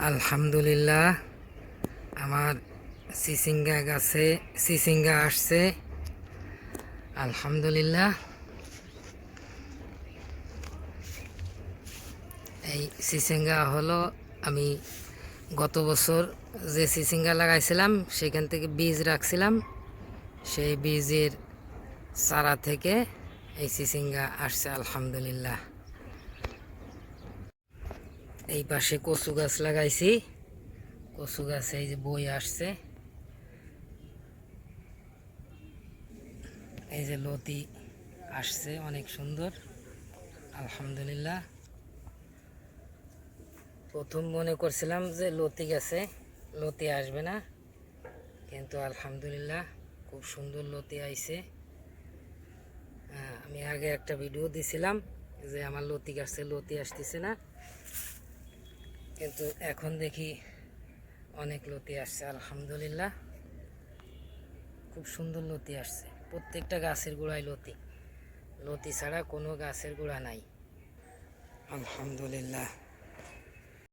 আলহামদুলিল্লাহ, আমার চিচিঙ্গা গাছে চিচিঙ্গা আসছে। আলহামদুলিল্লাহ, এই চিচিঙ্গা হলো আমি গত বছর যে চিচিঙ্গা লাগাইছিলাম সেখান থেকে বীজ রাখছিলাম, সেই বীজের চারা থেকে এই চিচিঙ্গা আসছে। আলহামদুলিল্লাহ, এই পাশে কচু গাছ লাগাইছি, কচু গাছে এই যে বই আসছে, এই যে লতি আসছে অনেক সুন্দর। আলহামদুলিল্লাহ, প্রথম মনে করছিলাম যে লতি গাছে লতি আসবে না, কিন্তু আলহামদুলিল্লাহ খুব সুন্দর লতি আইছে। আমি আগে একটা ভিডিও দিছিলাম যে আমার লতি গাছে লতি আসতেছে না, কিন্তু এখন দেখি অনেক লতি আসছে। আলহামদুলিল্লাহ, খুব সুন্দর লতি আসছে। প্রত্যেকটা গাছের গোড়ায় লতি, লতি ছাড়া কোনো গাছের গোড়া নাই। আলহামদুলিল্লাহ।